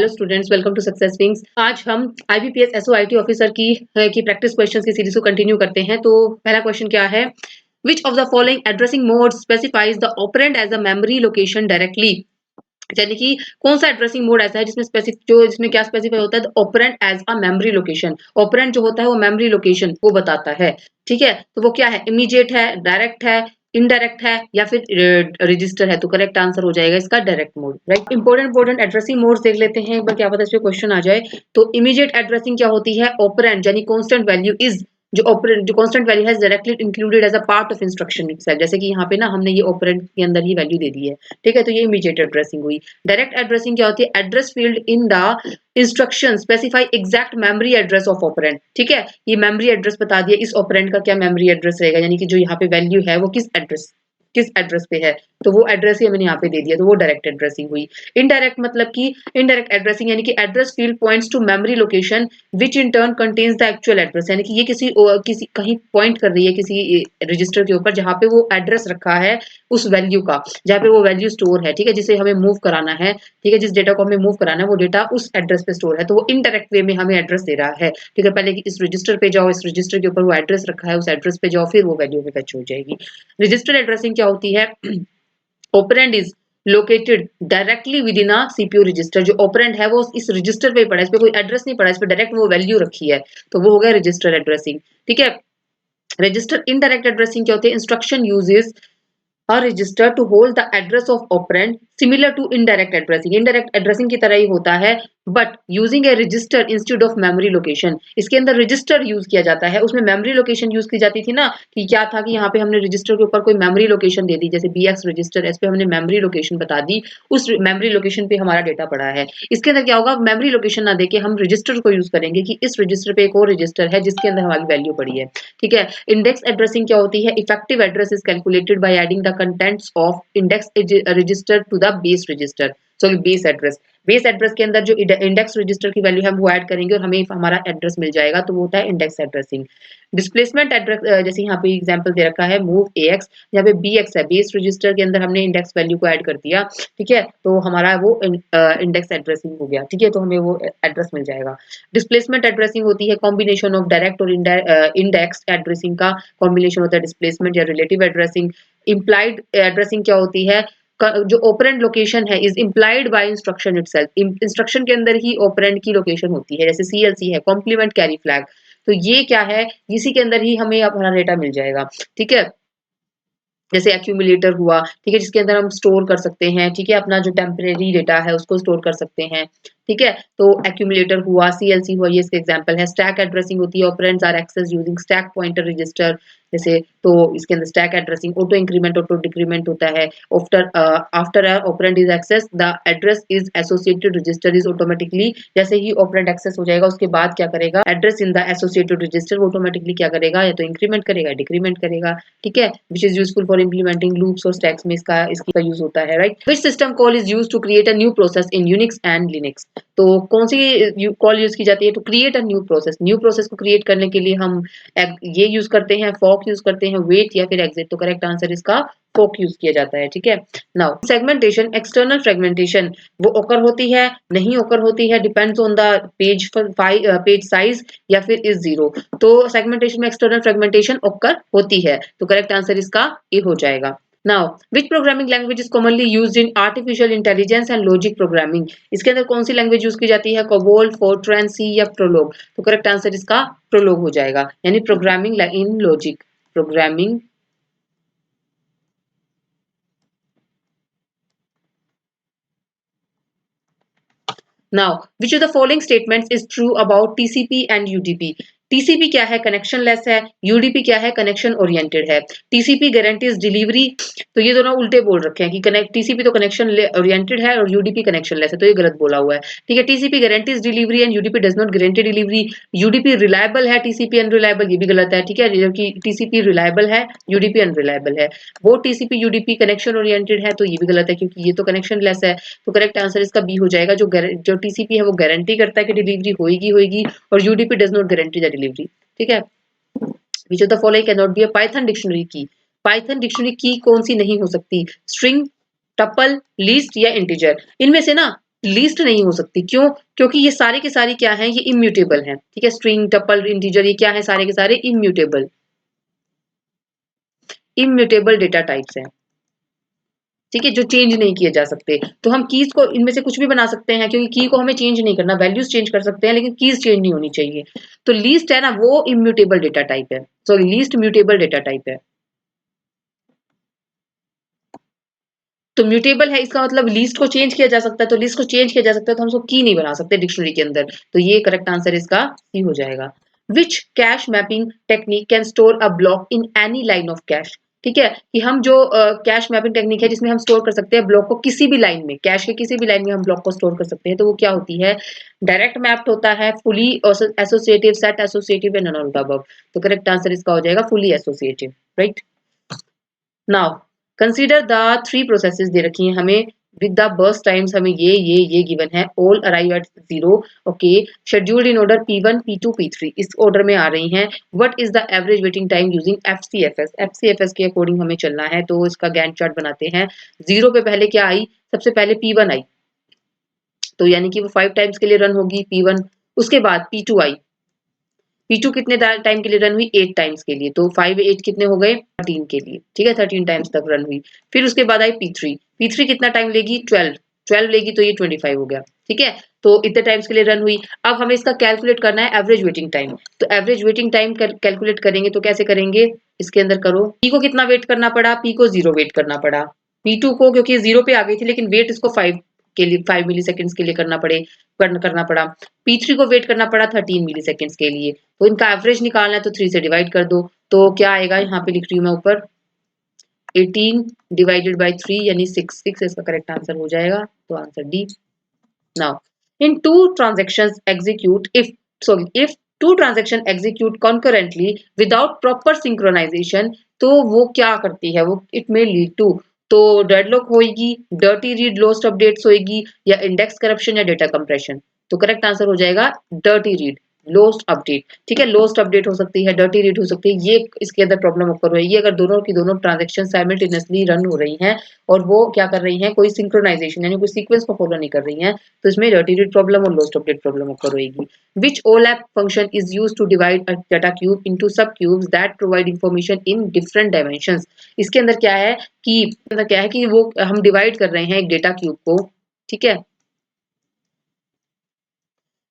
Hello students, welcome to success wings. आज हम IBPS SO IT officer की प्रैक्टिस क्वेश्चंस की सीरीज को कंटिन्यू करते हैं। तो पहला क्वेश्चन क्या है? Which of the following addressing mode specifies the operand as a memory location directly? यानी कि कौन सा एड्रेसिंग मोड ऐसा है जिसमें क्या स्पेसिफाई होता है? Operand as a memory location. Operand जो होता है वो मेमोरी लोकेशन वो बताता है। ठीक है, तो वो क्या है? इमीडिएट है, डायरेक्ट है, इनडायरेक्ट है या फिर रजिस्टर है? तो करेक्ट आंसर हो जाएगा इसका direct mode. Right, important addressing modes देख लेते हैं एक बार, क्या पता इस पे क्वेश्चन आ जाए। तो इमीडिएट एड्रेसिंग क्या होती है? ऑपरेंड यानी कांस्टेंट वैल्यू इज जो कांस्टेंट वैल्यू है directly included as a part of instruction itself. जैसे कि यहाँ पे ना हमने ये ऑपरेंड के अंदर ही वैल्यू दे दी है। ठीक है, तो ये इमीडिएट एड्रेसिंग हुई। डायरेक्ट एड्रेसिंग क्या होती है? Address field in the instruction specify exact memory address of operand. ठीक है, ये मेमोरी एड्रेस बता दिया इस ऑपरेंड का क्या मेमोरी एड्रेस रहेगा, यानी कि जो यहाँ पे वैल्यू है वो किस एड्रेस पे है, तो वो एड्रेस ही मैंने यहाँ पे दे दिया, तो वो डायरेक्ट एड्रेसिंग हुई। इनडायरेक्ट मतलब कि इनडायरेक्ट एड्रेसिंग यानी कि address field points to memory location which in turn contains the actual address, यानी कि ये किसी कहीं पॉइंट कर रही है किसी रजिस्टर के ऊपर जहाँ पे वो एड्रेस रखा है उस वैल्यू का, जहाँ पे वो वैल्यू स्टोर है। ठीक है, जिसे हमें मूव कराना है। ठीक है, जिस डेटा को हमें मूव कराना है वो डेटा उस एड्रेस पे स्टोर है, तो वो इनडायरेक्ट वे में हमें एड्रेस दे रहा है। ठीक है, पहले कि इस रजिस्टर पे जाओ, इस रजिस्टर के ऊपर वो एड्रेस रखा है, उस एड्रेस पे जाओ, फिर वो वैल्यू में फेच हो जाएगी। रजिस्टर एड्रेसिंग क्या होती है? Operand is located directly with in a CPU register. जो ऑपरेंड है वो इस रजिस्टर पे ही पड़ा है, इस पे कोई एड्रेस नहीं पड़ा, इस पे डायरेक्ट वो वैल्यू रखी है, तो वो हो गया रजिस्टर एड्रेसिंग। ठीक है, रजिस्टर इनडायरेक्ट एड्रेसिंग क्या होती है? Instruction uses a register to hold the address of operand similar to indirect addressing। indirect addressing की तरह ही होता है but using a register instead of memory location। इसके अंदर register यूज किया जाता है, उसमें memory location यूज की जाती थी ना, कि क्या था कि यहाँ पे हमने register के ऊपर कोई memory location दे दी, जैसे bx register, इस पे हमने memory location बता दी, उस memory location पे हमारा डेटा पड़ा है। इसके अंदर क्या होगा? memory location ना देके हम register को यूज करेंगे कि इस register पे एक और register है जिसके अंदर हमारी वैल्यू पड़ी है। ठीक है, इंडेक्स एड्रेसिंग क्या होती है? Effective address is calculated by adding the contents of index register to the base register. Sorry, base address के अंदर जो इंडेक्स रजिस्टर की वैल्यू है हम वो ऐड करेंगे और हमें हमारा एड्रेस मिल जाएगा, तो वो होता है इंडेक्स एड्रेसिंग। डिस्प्लेसमेंट एड्रेस, जैसे यहाँ पे एग्जांपल दे रखा है मूव ax, यहाँ पे bx है, बेस रजिस्टर के अंदर हमने इंडेक्स वैल्यू को ऐड कर दिया। ठीक है, तो हमारा वो इंडेक्स एड्रेसिंग हो गया। ठीक है, तो हमें वो एड्रेस मिल जाएगा। डिस्प्लेसमेंट एड्रेसिंग होती है कॉम्बिनेशन ऑफ डायरेक्ट और इंडेक्स एड्रेसिंग का कॉम्बिनेशन होता है डिस्प्लेसमेंट या रिलेटिव एड्रेसिंग। इम्प्लाइड एड्रेसिंग क्या होती है? जो ऑपरेंड लोकेशन है is implied by instruction itself. Instruction के अंदर ही ऑपरेंड की लोकेशन होती है, जैसे सीएलसी है, कॉम्प्लीमेंट कैरी फ्लैग। तो ये क्या है? इसी के अंदर ही हमें अपना डेटा मिल जाएगा। ठीक है, जैसे एक्यूमुलेटर हुआ, ठीक है, जिसके अंदर हम स्टोर कर सकते हैं। ठीक है, अपना जो टेम्परेरी डेटा है उसको स्टोर कर सकते हैं। ठीक है, तो एक्यूमुलेटर हुआ, सीएलसी हुआ, ये इसके एग्जांपल है। स्टैक एड्रेसिंग होती है operands are access using stack pointer register, जैसे तो इसके अंदर stack addressing auto increment auto decrement होता है। After operand is access the address is associated register is automatically, जैसे ही ऑपरेंड एक्सेस हो जाएगा उसके बाद क्या करेगा? Address in the associated register automatically क्या करेगा? या तो इंक्रीमेंट करेगा, डिक्रीमेंट करेगा। ठीक है, which is useful for implementing loops और स्टैक्स में इसका यूज होता है। Right, which system call is use to create a new process in Unix and Linux? तो कौन सी कॉल यूज की जाती है? To create a new process. New process को क्रिएट करने के लिए हम ये यूज करते हैं, फॉक यूज करते हैं, वेट या फिर एग्जिट। तो करेक्ट आंसर इसका फॉक यूज किया जाता है। ठीक है, नाउ सेगमेंटेशन, एक्सटर्नल फ्रेगमेंटेशन वो ओकर होती है, नहीं ओकर होती है, depends on the page size या फिर इज जीरो। तो सेगमेंटेशन में एक्सटर्नल फ्रेगमेंटेशन ओकर होती है, तो करेक्ट आंसर इसका ए हो जाएगा। Now, which programming language is commonly used in artificial intelligence and logic programming? इसके अंदर कौन सी लैंग्वेज यूज की जाती है? COBOL, FORTRAN, C या Prolog? तो करेक्ट आंसर इसका Prolog हो जाएगा, यानी programming in logic, programming. Now, which of the following statements is true about TCP and UDP? TCP क्या है? कनेक्शन लेस है। यूडीपी क्या है? कनेक्शन ओरिएंटेड है। टीसीपी गारंटीज डिलीवरी, तो ये दोनों उल्टे बोल रखे हैं कि टीसीपी तो कनेक्शन ओरिएंटेड है और यूडीपी कनेक्शन लेस है, तो ये गलत बोला हुआ है। ठीक है, TCP guarantees delivery and UDP does not guarantee delivery. UDP reliable है, टीसीपी अनरिलायबल, ये भी गलत है। ठीक है, जबकि टीसीपी रिलायबल है, यूडीपी अनरिलायबल है। वो टीसीपी यूडीपी कनेक्शन ओरिएंटेड है, तो ये भी गलत है क्योंकि ये तो कनेक्शन लेस है। तो करेक्ट आंसर इसका बी हो जाएगा। जो टीसीपी है वो गारंटी करता है कि डिलीवरी होगी और UDP does not guarantee the delivery. ठीक है, which of the following can not be a Python dictionary की? पाइथन डिक्शनरी की कौन सी नहीं हो सकती? स्ट्रिंग, टपल, लिस्ट या इंटीजर? इनमें से ना लीस्ट नहीं हो सकती। क्यों? क्योंकि ये सारे के सारे क्या हैं, ये इम्यूटेबल हैं। ठीक है, स्ट्रिंग, टपल, इंटीजर, ये क्या है, सारे के सारे इम्यूटेबल इम्यूटेबल डेटा टाइप्स हैं। ठीक है, जो चेंज नहीं किए जा सकते। तो हम कीज को इनमें से कुछ भी बना सकते हैं, क्योंकि की को हमें चेंज नहीं करना, वैल्यूज चेंज कर सकते हैं लेकिन कीज चेंज नहीं होनी चाहिए। तो लीस्ट है ना, वो इम्यूटेबल डेटा टाइप है, sorry least mutable data type है। तो म्यूटेबल है, इसका मतलब लीस्ट को चेंज किया जा सकता है, तो लीस्ट को चेंज किया जा सकता है तो हम उसको की नहीं बना सकते डिक्शनरी के अंदर। तो ये करेक्ट आंसर इसका सी हो जाएगा। Which cache mapping technique can store a block in any line of cache. ठीक है, कि हम जो कैश मैपिंग टेक्निक है जिसमें हम स्टोर कर सकते हैं ब्लॉक को किसी भी लाइन में, कैश के किसी भी लाइन में हम ब्लॉक को स्टोर कर सकते हैं, तो वो क्या होती है? डायरेक्ट मैप्ड होता है, fully associative, set associative and none of the above. तो करेक्ट आंसर इसका हो जाएगा fully associative, right. Now consider the three processes दे रखी हैं हमें विद द बर्स्ट टाइम्स, हमें ये गिवन है, all arrive at zero, okay, scheduled in order P1 P2 P3, इस ऑर्डर में आ रही हैं। What is the average waiting time using FCFS? FCFS के अकॉर्डिंग हमें चलना है, तो इसका गैंट चार्ट बनाते हैं। जीरो पे पहले क्या आई? सबसे पहले P1 आई, तो यानी कि वो 5 टाइम्स के लिए रन होगी P1। उसके बाद P2 आई, P2 कितने टाइम के लिए रन हुई? 8 टाइम्स के लिए, तो 5 8 कितने हो गए? 13 के लिए। ठीक है, 13 टाइम्स तक रन हुई। फिर उसके बाद आई P3, P3 कितना टाइम लेगी? 12, 12 लेगी तो ये 25 हो गया। ठीक है, तो इतने टाइम्स के लिए रन हुई। अब हमें इसका कैलकुलेट करना है एवरेज वेटिंग टाइम। तो एवरेज वेटिंग टाइम कैलकुलेट करेंगे तो कैसे करेंगे? इसके अंदर करो, P को कितना वेट करना पड़ा? P को 0 वेट करना पड़ा। P2 को क्योंकि 0 पे आ गई थी, लेकिन वेट इसको 5 के लिए, 5 मिली सेकेंड्स के लिए करना पड़ा। P3 को वेट करना पड़ा 13 मिली सेकेंड्स के लिए। तो इनका एवरेज निकालना है, तो 3 से डिवाइड कर दो, तो क्या आएगा? यहाँ पे लिख रही हूँ मैं ऊपर, 18 डिवाइडेड बाय 3 यानी 6, 6 इसका करेक्ट आंसर हो जाएगा, तो answer D. Now in two transactions execute if two transaction execute concurrently without proper synchronization, तो वो क्या करती है? वो इट मे लीड टू, तो डेडलॉक होगी, डर्टी रीड, लोस्ट अपडेट्स होगी, या इंडेक्स करप्शन, या डेटा कंप्रेशन। तो करेक्ट आंसर हो जाएगा डर्टी रीड, लोस्ट अपडेट। ठीक है, लोस्ट अपडेट हो सकती है, डर्टी रीड हो सकती है, ये इसके अंदर प्रॉब्लम ओकर हुई। ये अगर दोनों की दोनों ट्रांजेक्शन साइमल्टेनियसली रन हो रही हैं और वो क्या कर रही हैं, कोई सिंक्रोनाइजेशन यानी कोई सीक्वेंस को फॉलो नहीं कर रही हैं, तो इसमें डर्टी रीड प्रॉब्लम और लोस्ट अपडेट प्रॉब्लम ओकर होगी। Which OLAP function is used to divide a data cube into sub cubes that provide information in different dimensions? इसके अंदर क्या है कि वो हम डिवाइड कर रहे हैं एक डेटा क्यूब को। ठीक है,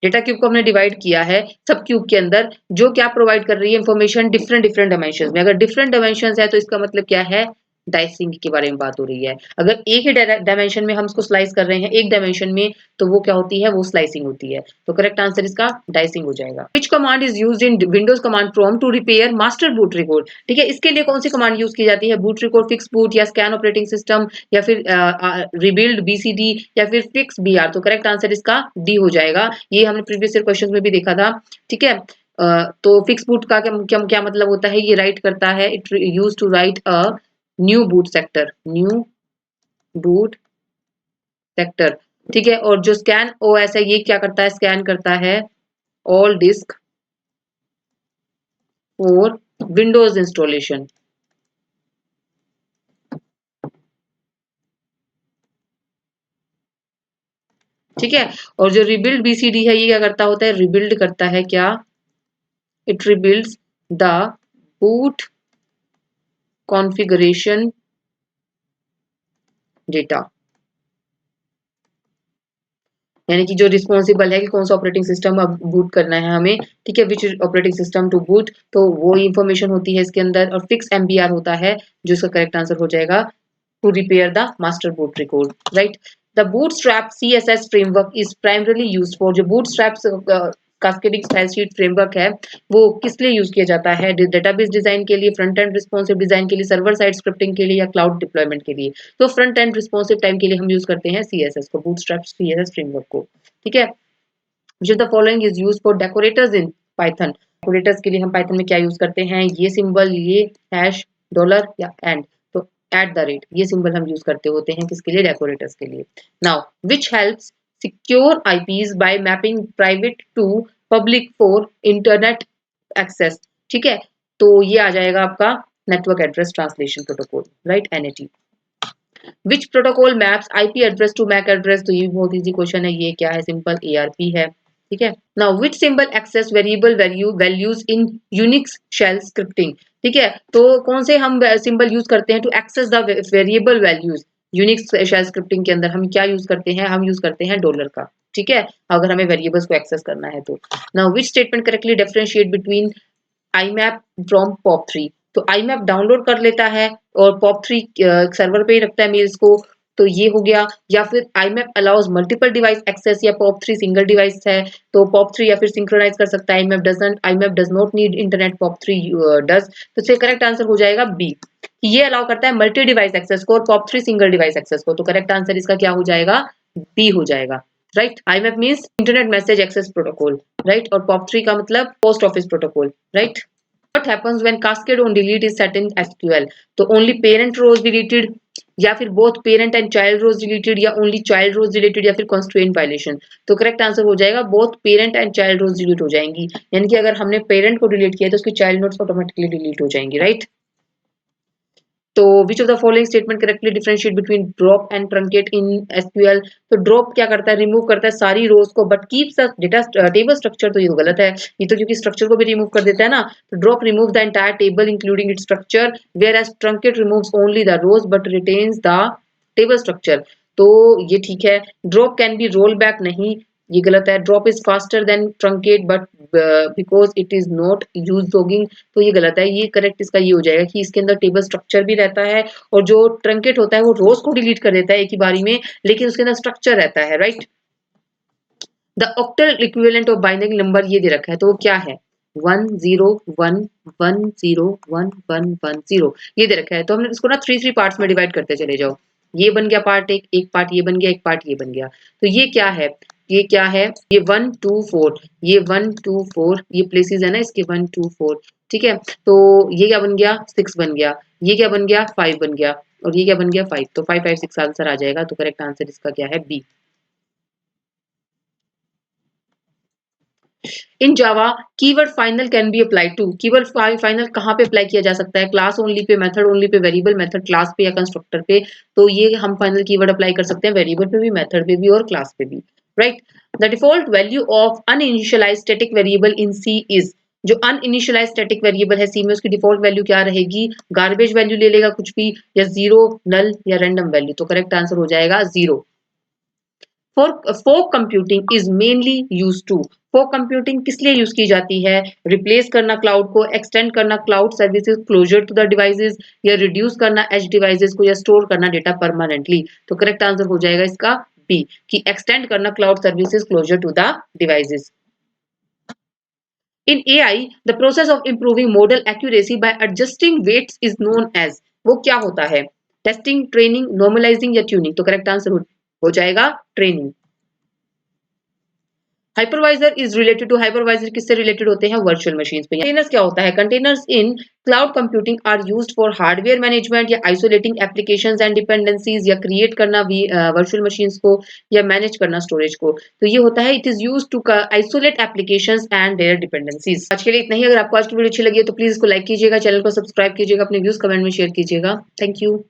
डेटा क्यूब को हमने डिवाइड किया है सब क्यूब के अंदर, जो क्या प्रोवाइड कर रही है इंफॉर्मेशन डिफरेंट डिफरेंट डायमेंशंस में। अगर डिफरेंट डायमेंशंस है तो इसका मतलब क्या है? डाइसिंग के बारे में बात हो रही है। अगर एक ही डायमेंशन में हम उसको स्लाइस कर रहे हैं, एक डायमेंशन में, तो वो क्या होती है? वो स्लाइसिंग होती है। तो करेक्ट आंसर इसका डाइसिंग हो जाएगा। Which command is used in Windows command prompt to repair master boot record? ठीक है, इसके लिए कौन सी कमांड यूज की जाती है? बूट रिकॉर्ड, फिक्स बूट, या स्कैन ऑपरेटिंग सिस्टम, या फिर रिबिल्ड BCD, या फिर फिक्स BR? तो करेक्ट आंसर इसका डी हो जाएगा। ये हमने प्रीवियस ईयर क्वेश्चन में भी देखा था। ठीक है, तो फिक्स बूट का क्या मतलब होता है? ये राइट करता है, it use to write a new boot sector, new boot sector. ठीक है, और जो स्कैन OS है ये क्या करता है? स्कैन करता है all disk for Windows installation. ठीक है, और जो रिबिल्ड BCD है ये क्या करता होता है? रिबिल्ड करता है क्या? It rebuilds the boot configuration data, यानी कि जो रिस्पॉन्सिबल है कि कौन सा ऑपरेटिंग सिस्टम अब बूट करना है हमें। ठीक है, विच ऑपरेटिंग सिस्टम टू बूट, तो वो इंफॉर्मेशन होती है इसके अंदर। और फिक्स MBR होता है, जो इसका करेक्ट आंसर हो जाएगा to repair the master boot record, right. The bootstrap CSS framework is primarily used for, जो bootstrap cascading style sheet framework है वो किस लिए यूज किया जाता है? डेटाबेस डिजाइन के लिए, फ्रंट एंड रिस्पॉन्सिव डिजाइन के लिए, सर्वर साइड स्क्रिप्टिंग के लिए, या क्लाउड डिप्लॉयमेंट के लिए? तो फ्रंट एंड रिस्पॉन्सिव टाइम के लिए हम यूज करते हैं CSS को, बूटस्ट्रैप CSS फ्रेमवर्क को। ठीक है, which of the following is used for decorators in Python? Decorators के लिए हम पाइथन में क्या यूज करते हैं? ये सिंबल, ये हैश, डॉलर, या एंड। तो एट द रेट, ये सिंबल हम यूज करते होते हैं किसके लिए? डेकोरेटर्स के लिए। Now which helps secure IPs by mapping private to public for internet access? ठीक है, तो ये आ जाएगा आपका network address translation protocol, right, NAT। Which protocol maps IP address to MAC address, तो ये भी बहुत इजी क्वेश्चन है, ये क्या है, सिंपल एआरपी है, ठीक है। Now which symbol access variable values in Unix shell scripting, ठीक है, तो कौन से हम सिंबल यूज करते हैं to access the variable values, Unix shell scripting के अंदर हम क्या यूज करते हैं, हम यूज करते हैं डॉलर का, ठीक है, अगर हमें वेरिएबल्स को एक्सेस करना है तो। Now which statement correctly differentiate between IMAP from POP3, तो IMAP डाउनलोड कर लेता है और POP3 सर्वर पे ही रखता है मेल्स को, तो ये हो गया। या फिर IMAP allows multiple device access, या POP3 सिंगल डिवाइस है तो POP3 या फिर सिंक्रोनाइज कर सकता है, IMAP does not need internet, POP3 does, तो इसका करेक्ट आंसर हो जाएगा बी, ये अलाउ करता है मल्टी डिवाइस एक्सेस को और POP3 सिंगल डिवाइस एक्सेस को, तो करेक्ट आंसर इसका क्या हो जाएगा, बी हो जाएगा, right. IMAP means internet message access protocol, right, और POP3 का मतलब post office protocol, right. What happens when cascade on delete is set in SQL, तो only parent rows deleted, या फिर both parent and child rows deleted, या only child rows deleted, या फिर constraint violation, तो correct answer हो जाएगा both parent and child rows delete हो जाएंगी, यानी कि अगर हमने parent को डिलीट किया तो उसकी child nodes ऑटोमेटिकली डिलीट हो जाएंगी, राइट। तो विच of the following statement correctly differentiate between drop and truncate in SQL, तो ड्रॉप क्या करता है, रिमूव करता है सारी रोज को but keeps the data table structure, तो ये गलत है, ये तो क्योंकि स्ट्रक्चर को भी रिमूव कर देता है ना, तो drop remove the entire table including its structure, whereas truncate removes only the rows but retains the table structure, तो ये ठीक है। Drop can be roll back, नहीं, ये गलत है। Drop is faster than truncate but because it is not use logging, तो ये गलत है, ये करेक्ट इसका ये हो जाएगा कि इसके अंदर टेबल स्ट्रक्चर भी रहता है, और जो ट्रंकेट होता है वो रोज को डिलीट कर देता है एक ही बारी में, लेकिन उसके अंदर स्ट्रक्चर रहता है, right. The octal equivalent of binary number ये दे रखा है, तो वो क्या है, 101101110, ये दे रखा है, तो हमने इसको ना थ्री पार्ट्स में डिवाइड करते चले जाओ, ये बन गया पार्ट एक पार्ट ये बन गया, एक पार्ट ये बन गया, तो ये क्या है, ये क्या है, ये 1 2 4, ये 1 2 4, ये प्लेसेस है ना इसके 1 2 4, ठीक है, तो ये क्या बन गया 6 बन गया, ये क्या बन गया 5 बन गया, और ये क्या बन गया 5, तो 5 5 6 आंसर आ जाएगा, तो करेक्ट आंसर इसका क्या है, B. In Java keyword final can be apply to, keyword final कहाँ पे अप्लाई किया जा सकता है, क्लास ओनली पे, मेथड ओनली पे, वेरिएबल मेथड क्लास पे, या कंस्ट्रक्टर पे, तो ये हम फाइनल कीवर्ड अप्लाई कर सकते हैं वेरिएबल पे भी, मेथड पे भी और क्लास पे भी, right. The default value of uninitialized static variable in C is, जो अनइनिशियलाइज्ड स्टैटिक वेरिएबल है सी में उसकी डिफॉल्ट वैल्यू क्या रहेगी, गार्बेज वैल्यू ले लेगा कुछ भी, या जीरो, नल, या रैंडम वैल्यू, तो करेक्ट आंसर हो जाएगा zero. Fog computing is mainly use to, fog computing किस लिए यूज की जाती है, रिप्लेस करना क्लाउड को, एक्सटेंड करना cloud services closer to the devices, या रिड्यूस करना एज डिवाइसेस को, या स्टोर करना डेटा परमानेंटली, तो करेक्ट आंसर हो जाएगा इसका बी, कि एक्सटेंड करना cloud services closer to the devices. In AI the process of improving model accuracy by adjusting weights is known as, वो क्या होता है, टेस्टिंग, ट्रेनिंग, नॉर्मलाइजिंग, या ट्यूनिंग, तो करेक्ट आंसर हो जाएगा training. Hypervisor is related to, hypervisor किससे related होते हैं, वर्चुअल मशीन्स पे। कंटेनर्स क्या होता है, containers in cloud computing are used for hardware management, या आइसोलेटिंग एप्लीकेशंस एंड डिपेंडेंसीज, या क्रिएट करना वर्चुअल मशीन्स को, या मैनेज करना स्टोरेज को, तो ये होता है it is used to isolate applications and their dependencies. आज के लिए इतना ही, अगर आपको आज की वीडियो अच्छी लगी है तो प्लीज इसको लाइक कीजिएगा, चैनल को सब्सक्राइब कीजिएगा, अपने व्यूज कमेंट में शेयर कीजिएगा, थैंक यू।